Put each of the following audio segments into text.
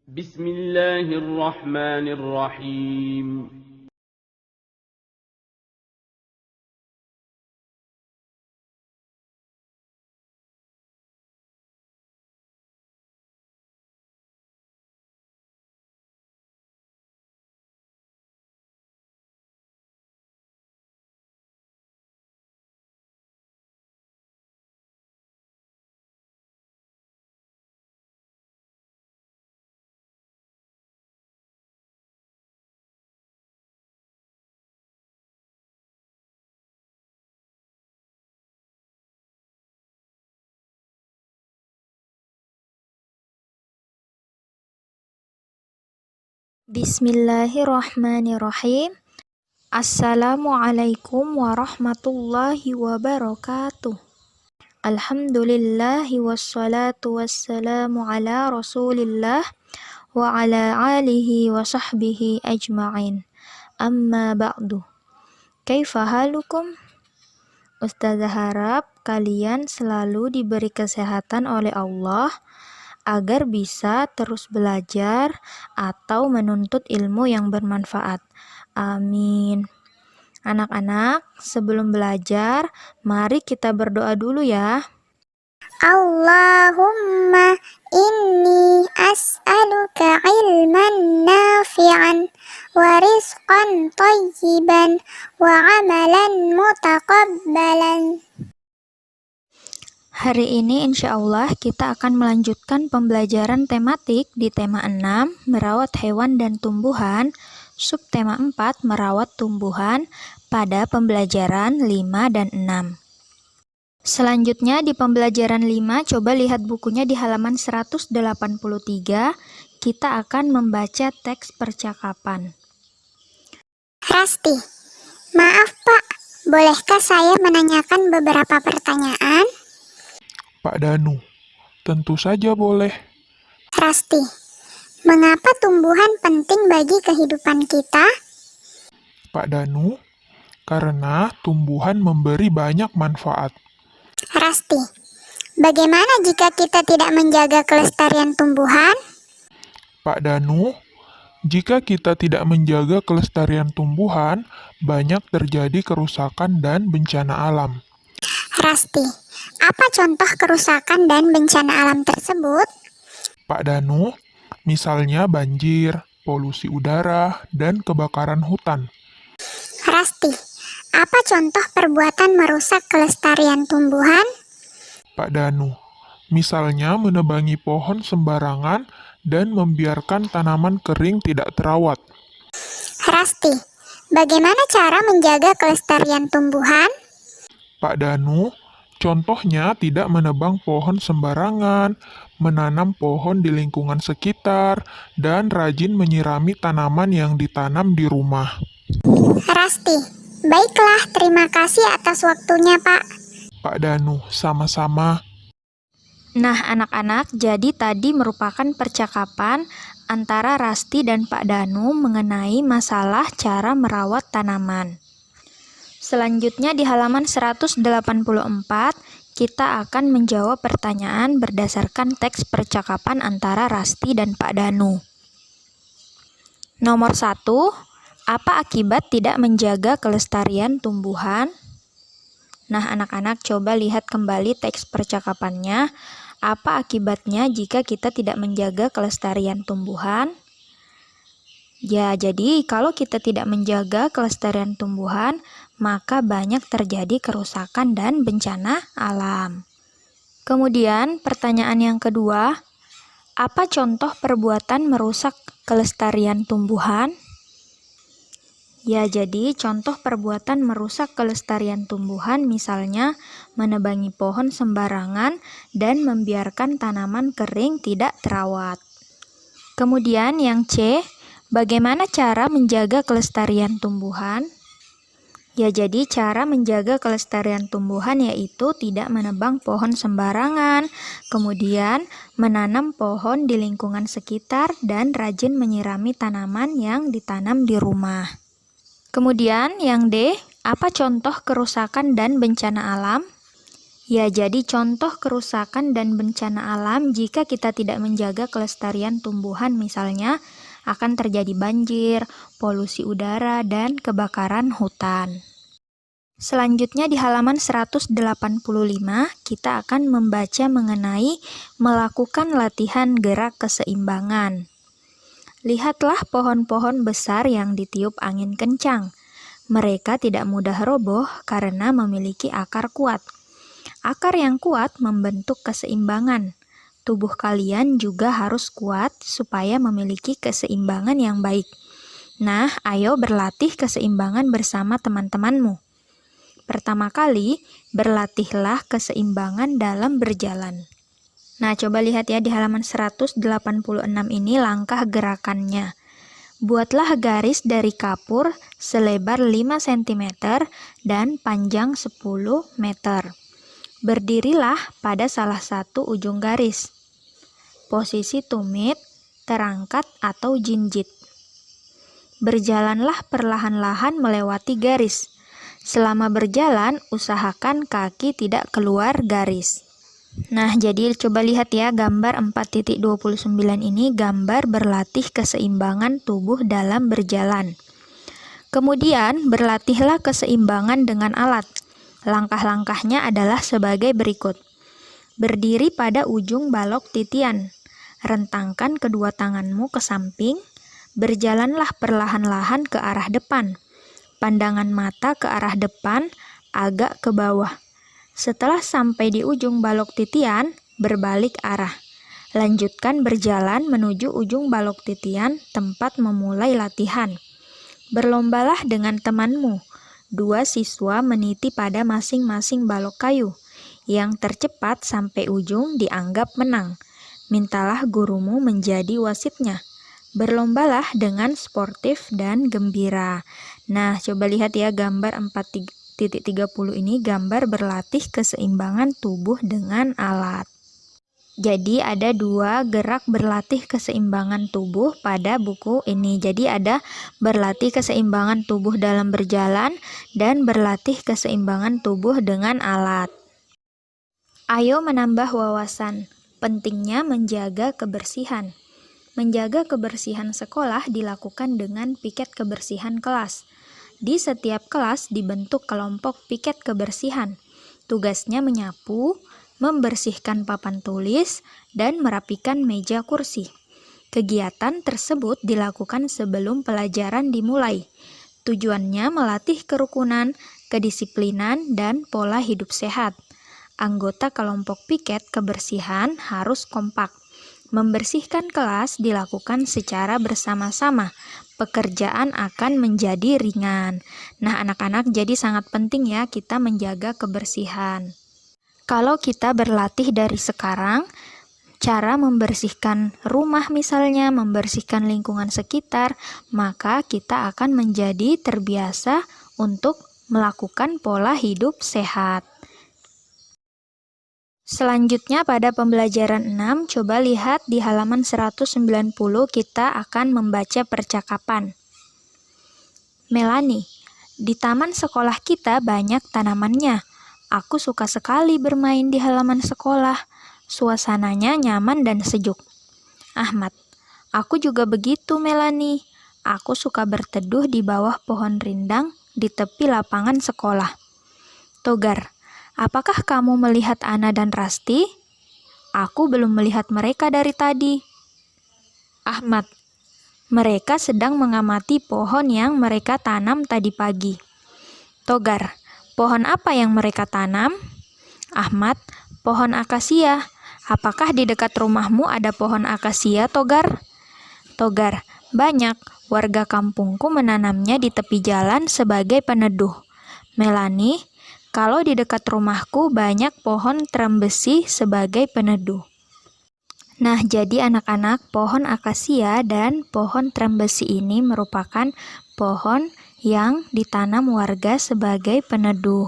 بسم الله الرحمن الرحيم. Bismillahirrahmanirrahim. Assalamualaikum warahmatullahi wabarakatuh. Alhamdulillahi wassalatu wassalamu ala rasulillah wa ala alihi wa sahbihi ajma'in. Amma ba'du. Kaifa halukum? Ustazah harap kalian selalu diberi kesehatan oleh Allah agar bisa terus belajar atau menuntut ilmu yang bermanfaat. Amin. Anak-anak, sebelum belajar, mari kita berdoa dulu ya. Allahumma inni as'aluka ilman nafi'an wa rizqan tayyiban wa amalan mutaqabbalan. Hari ini insya Allah kita akan melanjutkan pembelajaran tematik di tema 6, merawat hewan dan tumbuhan, subtema 4, merawat tumbuhan, pada pembelajaran 5 dan 6. Selanjutnya di pembelajaran 5, coba lihat bukunya di halaman 183, kita akan membaca teks percakapan. Rasti, maaf Pak, bolehkah saya menanyakan beberapa pertanyaan? Pak Danu, tentu saja boleh. Rasti, mengapa tumbuhan penting bagi kehidupan kita? Pak Danu, karena tumbuhan memberi banyak manfaat. Rasti, bagaimana jika kita tidak menjaga kelestarian tumbuhan? Pak Danu, jika kita tidak menjaga kelestarian tumbuhan, banyak terjadi kerusakan dan bencana alam. Rasti, apa contoh kerusakan dan bencana alam tersebut? Pak Danu, misalnya banjir, polusi udara, dan kebakaran hutan. Rasti, apa contoh perbuatan merusak kelestarian tumbuhan? Pak Danu, misalnya menebangi pohon sembarangan dan membiarkan tanaman kering tidak terawat. Rasti, bagaimana cara menjaga kelestarian tumbuhan? Pak Danu, contohnya tidak menebang pohon sembarangan, menanam pohon di lingkungan sekitar, dan rajin menyirami tanaman yang ditanam di rumah. Rasti, baiklah, terima kasih atas waktunya Pak. Pak Danu, sama-sama. Nah anak-anak, jadi tadi merupakan percakapan antara Rasti dan Pak Danu mengenai masalah cara merawat tanaman. Selanjutnya di halaman 184, kita akan menjawab pertanyaan berdasarkan teks percakapan antara Rasti dan Pak Danu. Nomor 1, apa akibat tidak menjaga kelestarian tumbuhan? Nah, anak-anak coba lihat kembali teks percakapannya. Apa akibatnya jika kita tidak menjaga kelestarian tumbuhan? Ya, jadi kalau kita tidak menjaga kelestarian tumbuhan, maka banyak terjadi kerusakan dan bencana alam. Kemudian, pertanyaan yang kedua, apa contoh perbuatan merusak kelestarian tumbuhan? Ya, jadi contoh perbuatan merusak kelestarian tumbuhan misalnya menebangi pohon sembarangan dan membiarkan tanaman kering tidak terawat. Kemudian yang C, bagaimana cara menjaga kelestarian tumbuhan? Ya, jadi cara menjaga kelestarian tumbuhan yaitu tidak menebang pohon sembarangan, kemudian menanam pohon di lingkungan sekitar dan rajin menyirami tanaman yang ditanam di rumah. Kemudian yang D, apa contoh kerusakan dan bencana alam? Ya, jadi contoh kerusakan dan bencana alam jika kita tidak menjaga kelestarian tumbuhan misalnya akan terjadi banjir, polusi udara, dan kebakaran hutan. Selanjutnya di halaman 185 kita akan membaca mengenai melakukan latihan gerak keseimbangan. Lihatlah pohon-pohon besar yang ditiup angin kencang. Mereka tidak mudah roboh karena memiliki akar kuat. Akar yang kuat membentuk keseimbangan. Tubuh kalian juga harus kuat supaya memiliki keseimbangan yang baik. Nah, ayo berlatih keseimbangan bersama teman-temanmu. Pertama kali, berlatihlah keseimbangan dalam berjalan. Nah, coba lihat ya di halaman 186 ini langkah gerakannya. Buatlah garis dari kapur selebar 5 cm dan panjang 10 meter. Berdirilah pada salah satu ujung garis. Posisi tumit, terangkat atau jinjit. Berjalanlah perlahan-lahan melewati garis. Selama berjalan, usahakan kaki tidak keluar garis. Nah, jadi coba lihat ya gambar 4.29 ini gambar berlatih keseimbangan tubuh dalam berjalan. Kemudian, berlatihlah keseimbangan dengan alat. Langkah-langkahnya adalah sebagai berikut. Berdiri pada ujung balok titian. Rentangkan kedua tanganmu ke samping. Berjalanlah perlahan-lahan ke arah depan. Pandangan mata ke arah depan, agak ke bawah. Setelah sampai di ujung balok titian, berbalik arah. Lanjutkan berjalan menuju ujung balok titian, tempat memulai latihan. Berlombalah dengan temanmu. 2 siswa meniti pada masing-masing balok kayu. Yang tercepat sampai ujung dianggap menang. Mintalah gurumu menjadi wasitnya. Berlombalah dengan sportif dan gembira. Nah, coba lihat ya gambar 4.30 ini gambar berlatih keseimbangan tubuh dengan alat. Jadi ada 2 gerak berlatih keseimbangan tubuh pada buku ini. Jadi ada berlatih keseimbangan tubuh dalam berjalan dan berlatih keseimbangan tubuh dengan alat. Ayo menambah wawasan. Pentingnya menjaga kebersihan. Menjaga kebersihan sekolah dilakukan dengan piket kebersihan kelas. Di setiap kelas dibentuk kelompok piket kebersihan. Tugasnya menyapu, membersihkan papan tulis, dan merapikan meja kursi. Kegiatan tersebut dilakukan sebelum pelajaran dimulai. Tujuannya melatih kerukunan, kedisiplinan, dan pola hidup sehat. Anggota kelompok piket kebersihan harus kompak. Membersihkan kelas dilakukan secara bersama-sama. Pekerjaan akan menjadi ringan. Nah, anak-anak, jadi sangat penting ya kita menjaga kebersihan. Kalau kita berlatih dari sekarang, cara membersihkan rumah misalnya, membersihkan lingkungan sekitar, maka kita akan menjadi terbiasa untuk melakukan pola hidup sehat. Selanjutnya pada pembelajaran 6, coba lihat di halaman 190 kita akan membaca percakapan. Melanie, di taman sekolah kita banyak tanamannya. Aku suka sekali bermain di halaman sekolah. Suasananya nyaman dan sejuk. Ahmad, aku juga begitu, Melanie. Aku suka berteduh di bawah pohon rindang di tepi lapangan sekolah. Togar, apakah kamu melihat Ana dan Rasti? Aku belum melihat mereka dari tadi. Ahmad, mereka sedang mengamati pohon yang mereka tanam tadi pagi. Togar, pohon apa yang mereka tanam? Ahmad, pohon akasia. Apakah di dekat rumahmu ada pohon akasia, Togar? Togar, banyak. Warga kampungku menanamnya di tepi jalan sebagai peneduh. Melanie, kalau di dekat rumahku banyak pohon trembesi sebagai peneduh. Nah, jadi anak-anak, pohon akasia dan pohon trembesi ini merupakan pohon yang ditanam warga sebagai peneduh.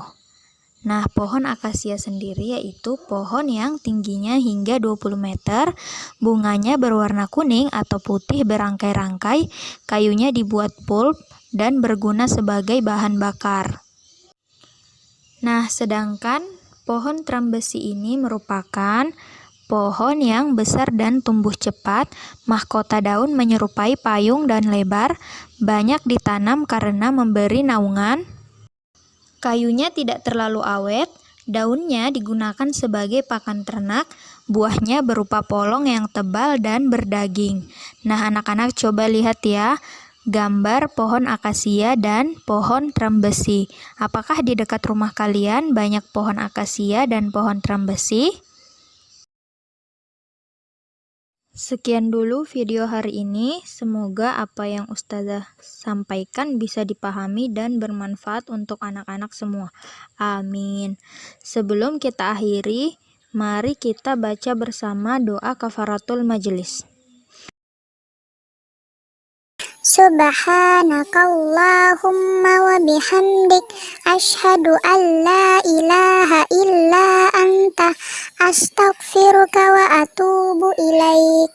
Nah, pohon akasia sendiri yaitu pohon yang tingginya hingga 20 meter, bunganya berwarna kuning atau putih berangkai-rangkai, kayunya dibuat pulp dan berguna sebagai bahan bakar. Nah, sedangkan Pohon trambesi ini merupakan pohon yang besar dan tumbuh cepat. Mahkota daun menyerupai payung dan lebar, banyak ditanam karena memberi naungan. Kayunya tidak terlalu awet, daunnya digunakan sebagai pakan ternak, buahnya berupa polong yang tebal dan berdaging. Nah, anak-anak coba lihat ya, gambar pohon akasia dan pohon trambesi. Apakah di dekat rumah kalian banyak pohon akasia dan pohon trambesi? Sekian dulu video hari ini. Semoga apa yang Ustazah sampaikan bisa dipahami dan bermanfaat untuk anak-anak semua. Amin. Sebelum kita akhiri, mari kita baca bersama doa kafaratul majelis. Subhanakallahumma wa bihamdik asyhadu an la ilaha illa anta astaghfiruka wa atubu ilaik.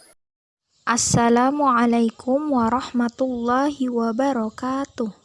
Assalamualaikum warahmatullahi wabarakatuh.